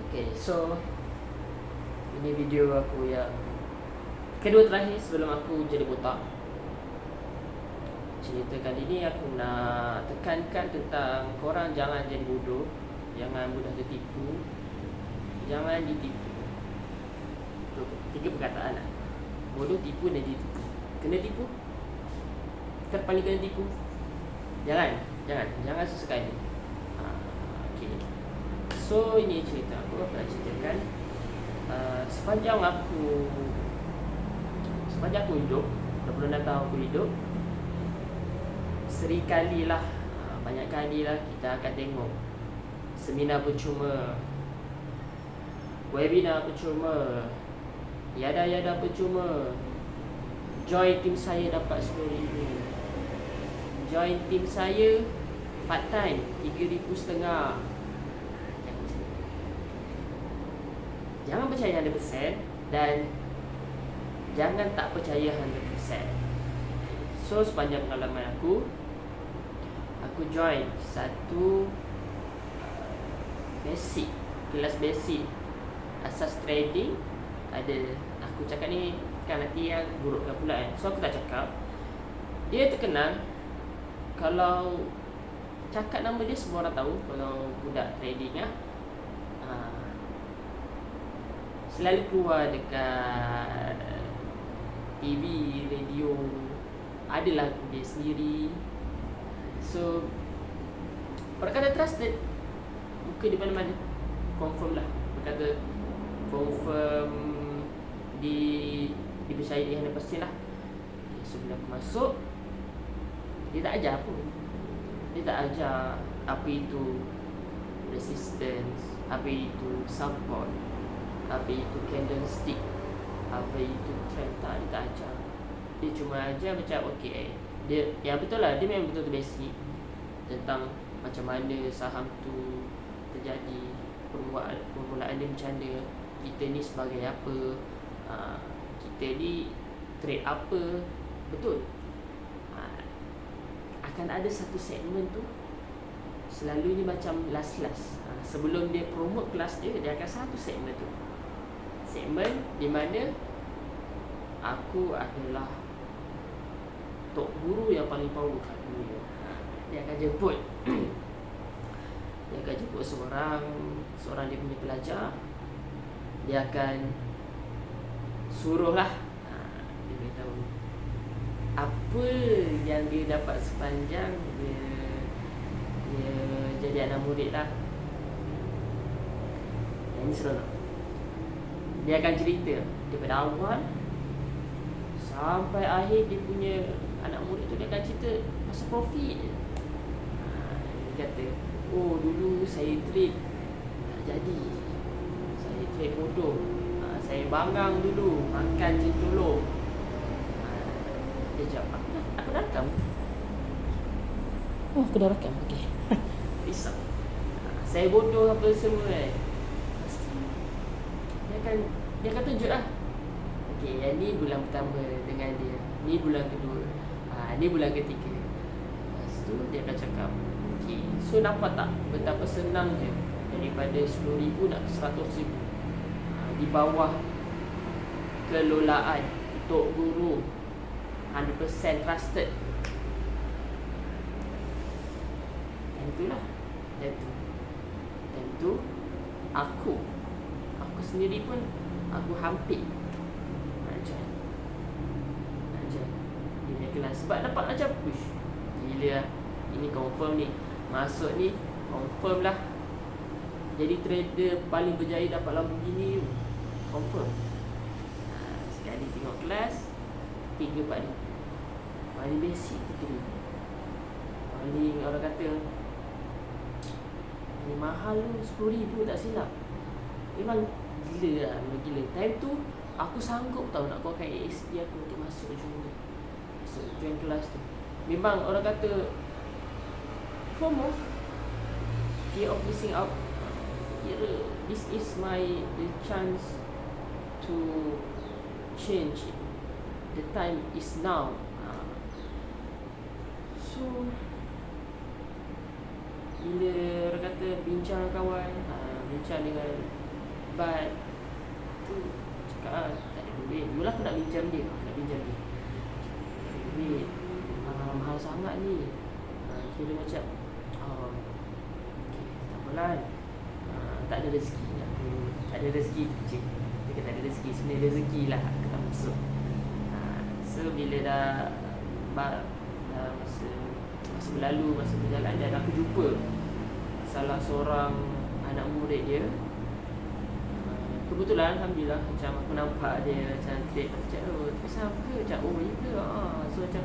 Okay, so ini video aku yang kedua terakhir sebelum aku jadi botak. Cerita kali ni aku nak tekankan tentang korang jangan jadi bodoh, jangan mudah tertipu, jangan ditipu. Tiga perkataan lah. Bodoh, tipu dan ditipu. Kena tipu? Kan paling kena tipu? Jangan sesekali. Okay. So ini cerita aku nak ceritakan sepanjang aku hidup, 26 tahun aku hidup, banyak kali lah kita akan tengok seminar percuma, webinar percuma, yada percuma. Join tim saya dapat RM10,000. Join tim saya part time RM3,500. Jangan percaya 100% dan jangan tak percaya 100%. So sepanjang pengalaman aku join satu kelas basic asas trading. Aku cakap ni kan nanti yang burukkan pula kan. So aku tak cakap. Dia terkenal, kalau cakap nama dia semua orang tahu. Kalau budak trading lah, selalu keluar dekat TV, radio, ada lagu dia sendiri. So perkata trusted, muka di mana-mana, confirm lah. Berkata confirm dipercayai 100% lah. So bila aku masuk, dia tak ajar pun. Dia tak ajar apa itu resistance, apa itu support, apa itu candlestick, apa itu trend. Dia tak ajar. Dia cuma ajar macam dia, yang betul lah, dia memang betul-betul basic tentang macam mana saham tu terjadi, permulaan dia macam mana, kita ni sebagai apa, kita ni trade apa. Betul. Akan ada satu segmen tu selalu ni macam last. Sebelum dia promote kelas dia akan satu segmen tu, segmen di mana aku adalah tok guru yang paling power kat dunia. Dia akan jemput seorang dia punya pelajar. Dia akan suruh lah, dia beritahu apa yang dia dapat sepanjang dia jadi anak murid lah. Yang ni seronok. Dia akan cerita daripada awal sampai akhir dia punya anak murid tu. Dia akan cerita pasal profit. Dia kata, dulu saya trade tak jadi, saya trade bodoh, saya bangang dulu, makan cincoloh. Dia jawab, aku dah rekam. Aku dah rekam. Okay. Risau. Saya bodoh apa semua kan. Dia akan tunjuk lah. Okay, yang ni bulan pertama dengan dia, ni bulan kedua, ni bulan ketiga. Lepas tu dia akan cakap, okay, so nampak tak betapa senang je daripada RM10,000 nak RM100,000, di bawah kelolaan tok guru 100% trusted. Tentu aku sendiri pun aku hampir nak join dia punya kelas. Sebab nampak macam gila lah, ini confirm ni, masuk ni confirm lah jadi trader paling berjaya, dapat Lamborghini confirm. Sekali tengok kelas 3-4 ni paling basic tu, paling orang kata paling mahal tu RM10,000 tak silap. Memang gila lah, memang gila. Time tu aku sanggup tau nak keluarkan ASP aku untuk masuk join kelas tu. Memang orang kata FOMO, fear of missing out. Kira this is the chance to change. The time is now. So bila orang kata kata bincang dengan kawan, bincang dengan Bat tu, cakap tak ada duit. Mula aku nak pinjam dia, tak ada duit, mahal sangat ni. Kira macam okay, tak apalah, tak ada rezeki. Tak ada rezeki tu je. Dia kata tak ada rezeki, sebenarnya rezeki lah aku tak masuk. So bila dah masa berlalu, masa berjalan, dan aku jumpa salah seorang anak murid dia. Kebetulan Alhamdulillah, macam aku nampak dia macam trade, macam terkesan ke, macam ya ke, so macam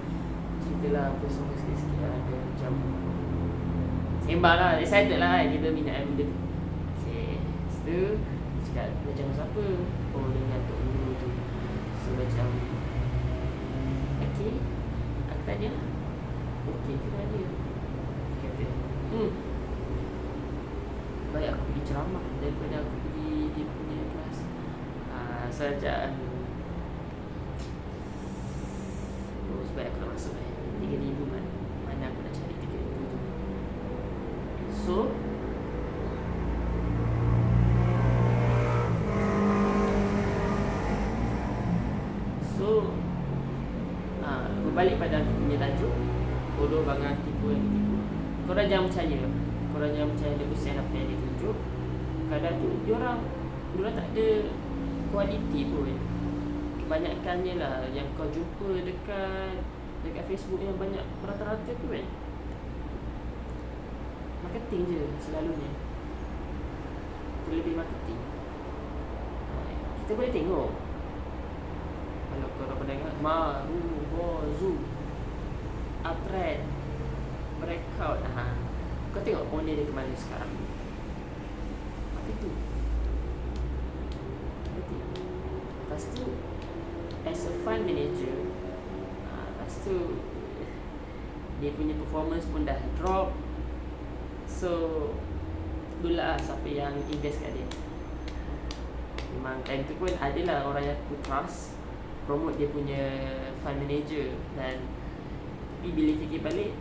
ceritalah apa semua sikit-sikit lah. Dia macam sembang lah, excited lah kan, kita minat benda tu. Okay, lepas tu dia cakap macam siapa? Dengan Tok Guru tu. So macam okay, aku tanya lah, okay ke mana dia? Dia kata baik aku pergi ceramah daripada aku pergi dia punya kelas. So macam sebab aku nak masuk 3,000 mana aku nak cari 3,000 tu. So berbalik pada aku punya tajuk, bodoh bangang tipu yang ditipu. Korang jangan percaya lepas apa yang ditunjuk. Kadang tu diorang tak ada kualiti pun. Kebanyakannya lah yang kau jumpa dekat Facebook yang banyak rata-rata tu kan, marketing je selalunya. Terlebih marketing. Kita boleh tengok kalau korang pernah dengar Bozu, Uptrend, Breakout, kau tengok owner dia ke mana sekarang. Apa tu? Lepas tu as a fund manager, lepas tu dia punya performance pun dah drop. So itulah siapa yang invest kat dia. Memang time tu pun adalah orang yang aku trust promote dia punya fund manager. Dan tapi bila fikir balik,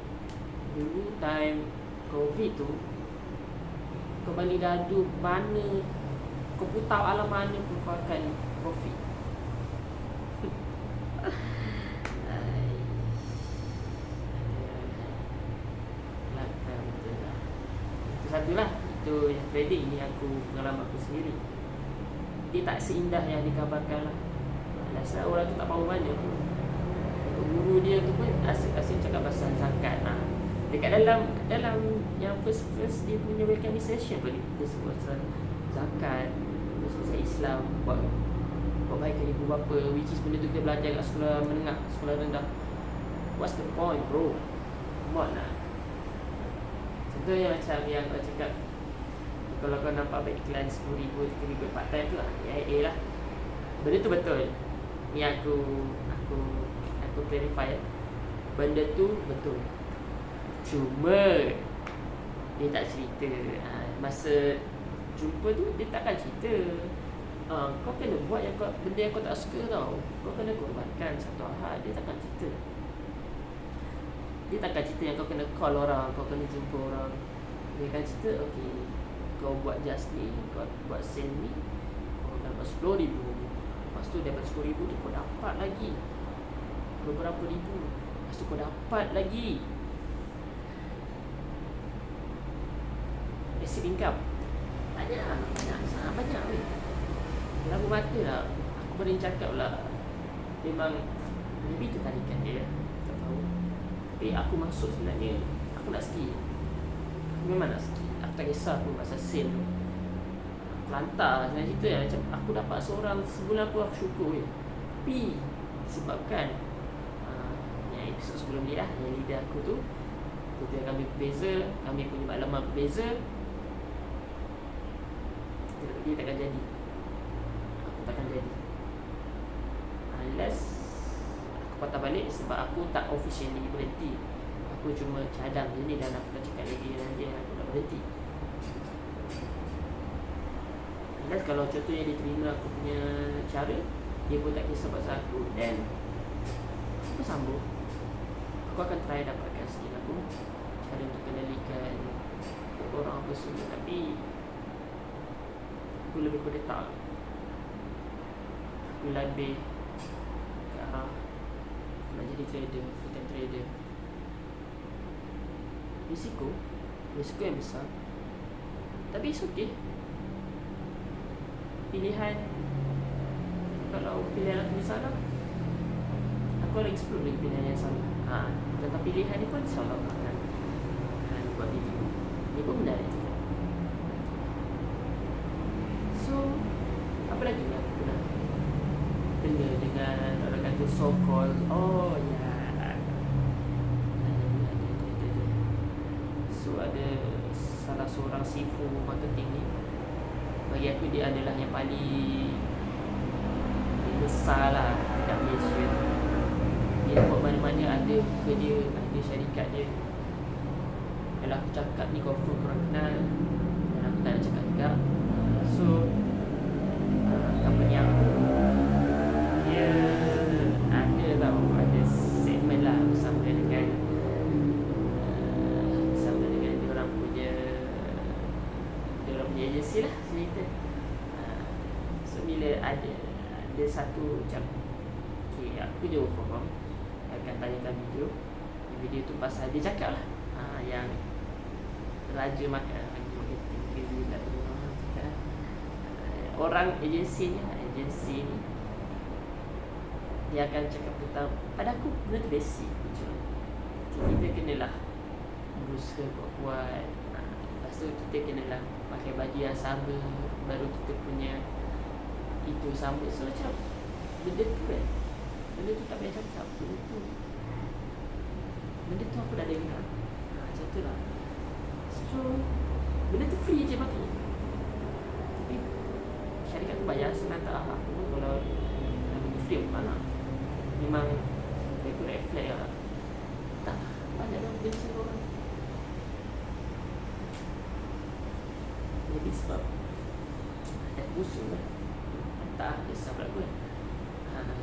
dulu time COVID tu, kau balik dadu mana, kau putau alam mana pun kau akan profit. Itu satulah, itu yang trading ni pengalaman aku sendiri. Dia tak seindah yang dikabarkan lah. Asal orang tu tak tahu mana pun. Guru dia tu pun asyik cakap pasal zakat. Dekat dalam yang first dia punya welcome session pun dia sebut pasal zakat, dia sebut pasal Islam, buat baik ke ibu bapa, which is benda tu kita belajar kat sekolah menengah, sekolah rendah. What's the point bro? Come on lah. Contohnya macam yang kau cakap, kalau kau nampak iklan 10,000, 3,000 part time tu lah, lah. Benda tu betul. Ni aku clarify. Benda tu betul. Cuma dia tak cerita. Masa jumpa tu dia takkan cerita. Kau kena buat benda yang kau tak suka tau. Kau kena korbankan satu hal. Dia takkan cerita. Dia takkan cerita yang kau kena call orang, kau kena jumpa orang. Dia akan cerita, okay, kau buat just ni, kau buat sale ni, kau akan dapat 10,000. Lepas tu dapat 10,000 tu kau dapat lagi beberapa ribu. Lepas tu kau dapat lagi passive income. Sangat banyak weh. Lagu mata lah. Aku boleh cakap lah, memang maybe tu tarikan dia, tak tahu. Tapi aku masuk sebenarnya, aku nak skill. Aku memang nak skill. Aku tak kisah pun pasal sale tu. Lantar sebenarnya cerita yang macam aku dapat seorang sebulan pun aku syukur weh. Tapi disebabkan yang episod sebelum ni lah, yang leader aku tu, tujuan kami berbeza, kami punya maklumat berbeza, dia takkan jadi. Aku takkan jadi unless aku patah balik, sebab aku tak officially berhenti. Aku cuma cadang je ni, dan aku tak cakap lagi nanti aku nak berhenti. Unless kalau contohnya dia terima aku punya cara, dia pun tak kisah pasal aku, dan aku sambung. Aku akan try dapatkan skill aku, cara untuk kendalikan orang apa semua, tapi aku lebih kepada tak. Aku lebih ke arah nak jadi trader, full time trader. Risiko yang besar, tapi it's okay. Pilihan, kalau pilihan aku salah, aku akan explore lagi pilihan yang salah. Tentang pilihan ni pun insyaAllah akan buat video. Ni pun menarik juga. So, apa lagi yang aku pernah kena dengan orang kata so called, so ada salah seorang sifu marketing ni, bagi aku dia adalah yang paling besar lah dekat Malaysia. Dia buat mana-mana ada muka dia, ada syarikat dia. Kalau aku cakap ni confirm korang kenal, dan aku tak nak cakap juga. So company aku dia ada segmen lah bersama dengan diorang punya agensi lah cerita. So bila ada satu macam, okay, aku je work from home, akan tanyakan video tu pasal dia cakap lah, yang raja marketing orang agensi ni dia akan cakap tentang, pada aku benda tu basic macam kita kenalah berusaha kuat-kuat, lepas tu kita kenalah pakai baju yang sama, baru kita punya itu sama. So macam benda tu tak payah cakap, benda tu aku dah dengar, macam tu lah. So benda tu free je patut, tapi syarikat tu bayar senang tak. Aku pun kalau bagi free aku tak nak, memang aku reflect lah, tak banyak orang benci orang. Jadi sebab ada busuk lah, tak ada sebab aku lah.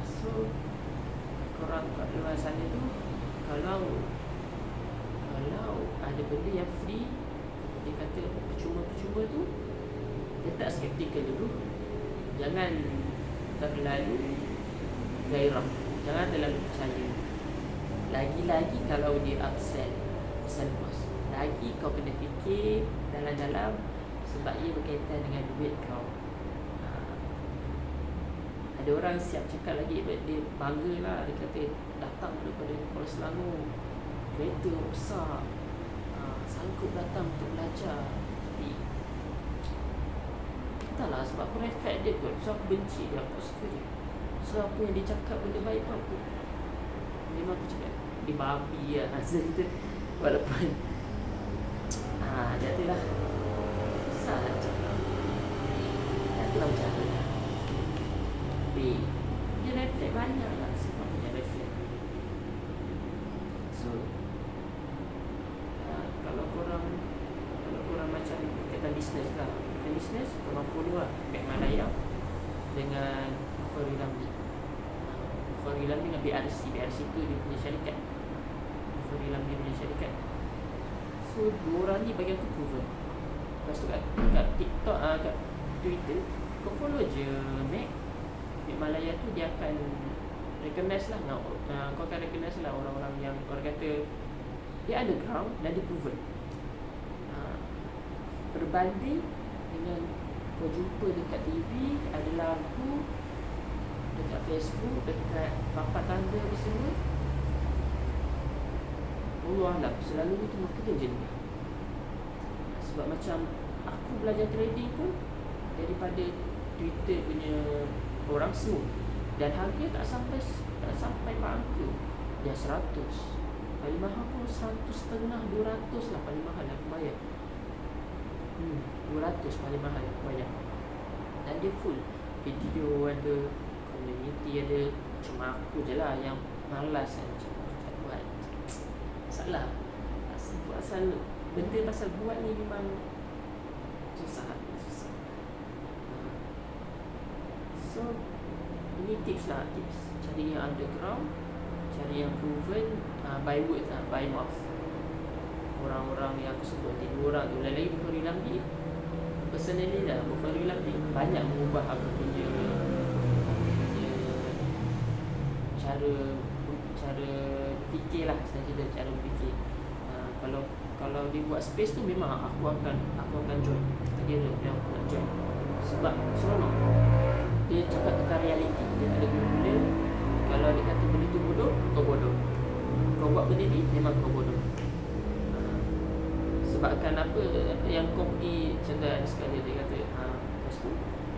So korang kat luar sana tu, kalau ada benda yang free, dia kata percuma tu, dia tak skeptikal dulu. Jangan terlalu gairah, jangan terlalu percaya. Lagi-lagi kalau dia upsell cost, lagi kau kena fikir dalam-dalam, sebab ia berkaitan dengan duit kau. Ada orang siap cakap lagi, dia bangga lah, dia kata datang daripada Kuala Selangor, kereta besar, sanggup datang untuk belajar. Tapi entahlah, sebab aku reflect dia kot, so aku benci dia, aku suka dia. So apa yang dia cakap benda baik pun aku, memang aku cakap dia babi lah rasa kita. Walaupun dia tu lah susah nak cakap, dia tu lah macam mana. Tapi dia reflect banyak lah, sebab dia reflect. So kalau korang macam kata bisnes lah, korang follow lah Mek Malaya dengan Khori Lambi dengan BRC tu dia punya syarikat, Khori Lambi punya syarikat. So dua orang ni bagi aku proven. Lepas tu kat TikTok, kat Twitter, kau follow je Mek Malaya tu, dia akan recognize lah, kau akan recognize lah orang-orang yang orang kata dia ada ground dan dia proven. Berbanding dengan kau jumpa dekat TV, ada lagu dekat Facebook, dekat papat tanda apa semua, Allahualam, selalunya tu marketing je ni. Sebab macam aku belajar trading pun daripada Twitter punya orang semua, dan harga tak sampai angka dia 100, paling mahal pun 150, 200 lah paling mahal aku bayar. 200 paling mahal aku bayar, dan dia full video, ada community, ada. Cuma aku je lah yang malas kan, macam tak buat, salah asal benda pasal buat ni memang susah. So ini tips cari yang underground, cari yang proven, by word lah, by mouth. orang-orang yang aku sebut tadi, 2 orang tu, lagi Bukhari Lambi personally dah, Bukhari Lambi banyak mengubah aku punya cara fikir lah, saya kata cara fikir. Kalau dia buat space tu memang aku akan join. Tak kira yang aku nak join, sebab seronok. Dia cakap tentang realiti, dia tak ada gula-gula. Kalau dia kata benda tu bodoh, kau bodoh. Kau buat benda ni, memang kau bodoh. Sebabkan apa yang kau pergi, contoh ada sekali dia kata lepas tu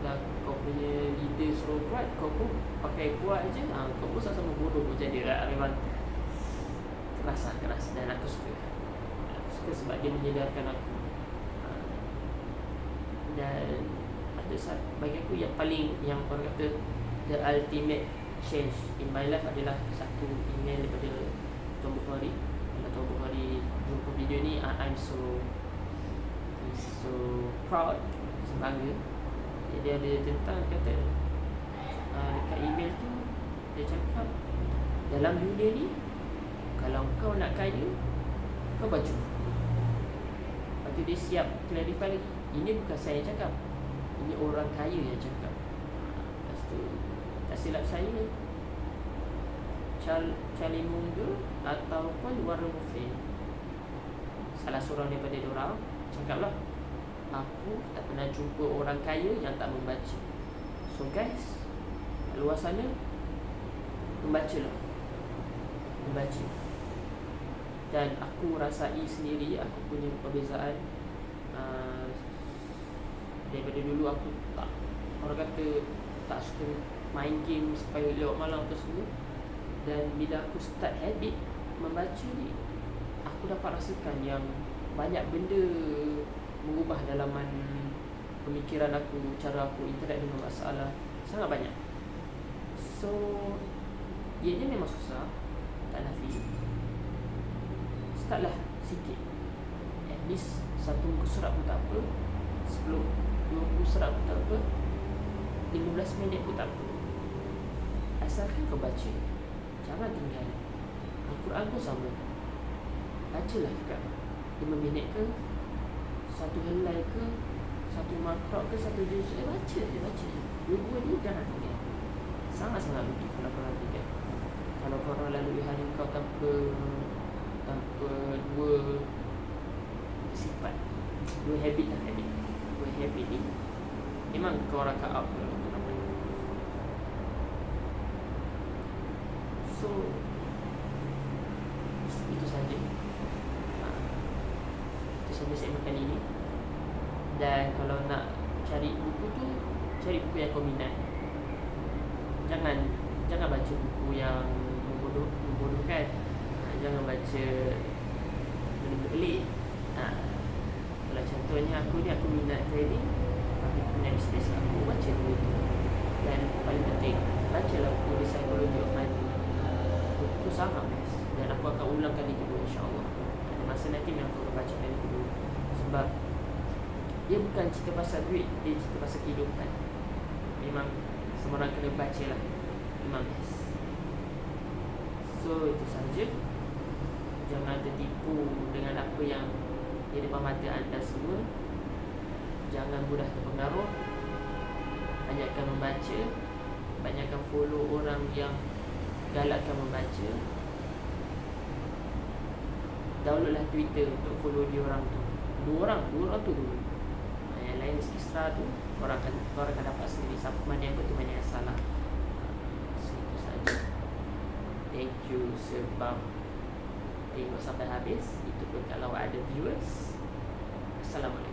dah kau punya leader suruh buat, kau pun pakai buat je, kau pun sama-sama bodoh pun jadi lah. Memang keras. Dan aku suka sebab dia menyedarkan aku. Dan ada saat bagi aku yang paling, yang orang kata the ultimate change in my life adalah satu email daripada Tuan Bukhari. Kalau Tuan Bukhari jumpa video ni, I'm so proud, bangga. Dia ada tentang kata dekat email tu dia cakap, dalam dunia ni kalau kau nak kaya, kau baca buku. Lepas tu dia siap clarify lagi, ini bukan saya yang cakap, ini orang kaya yang cakap. Lepas tu tak silap saya, Charlie Munger ataupun Warren Buffett, salah seorang daripada diorang cakap lah, aku tak pernah jumpa orang kaya yang tak membaca. So guys, kat luar sana, membaca. Dan aku rasai sendiri, aku punya perbezaan. Daripada dulu aku tak, orang kata tak suka main game supaya lewat malam tersebut. Dan bila aku start habit membaca ni, aku dapat rasakan yang banyak benda mengubah dalaman pemikiran aku, cara aku interact dengan masalah, sangat banyak. So ianya memang susah, tak nafi. Startlah sikit, at least 1 muka surat pun tak apa, 10, 20 surat pun tak apa, 15 minit pun tak apa. Asalkan kau baca, jangan tinggal. Al-Quran pun sama, bacalah juga 5 minit ke, 1 helai ke, 1 makrok ke, 1 juz, baca. 2 ni jangan tinggal. Sangat-sangat rugi kalau korang tinggal. Kalau korang lalui hari kau tanpa 2 sifat, 2 habit lah, 2 habit ni memang kau raka out kalau kau dapat. So itu saja segmen kali ini. Dan kalau nak cari buku tu, cari buku yang kau minat. Jangan baca buku yang membodohkan. Jangan baca benda-benda pelik. Kalau contohnya aku minat trading, tapi minat bisnes, aku baca dulu tu. Dan paling penting, bacalah buku The Psychology of Money. Buku tu sangat best. Dan aku akan ulang kali kedua, insyaAllah. Ada masa nanti yang aku akan baca kali kedua. Sebab dia bukan cerita pasal duit, dia cerita pasal kehidupan. Memang semua orang kena baca lah, memang best. So itu sahaja. Jangan tertipu dengan apa yang di depan mata anda semua. Jangan mudah terpengaruh. Banyakkan membaca, banyakkan follow orang yang galakkan membaca. Downloadlah Twitter untuk follow dia orang tu. Dua orang tu dulu. Yang lain extra tu korang akan dapat sendiri siapa mana yang betul, mana yang salah. So itu saja. Thank you sebab tengok sampai habis. Itu pun kalau ada viewers. Assalamualaikum.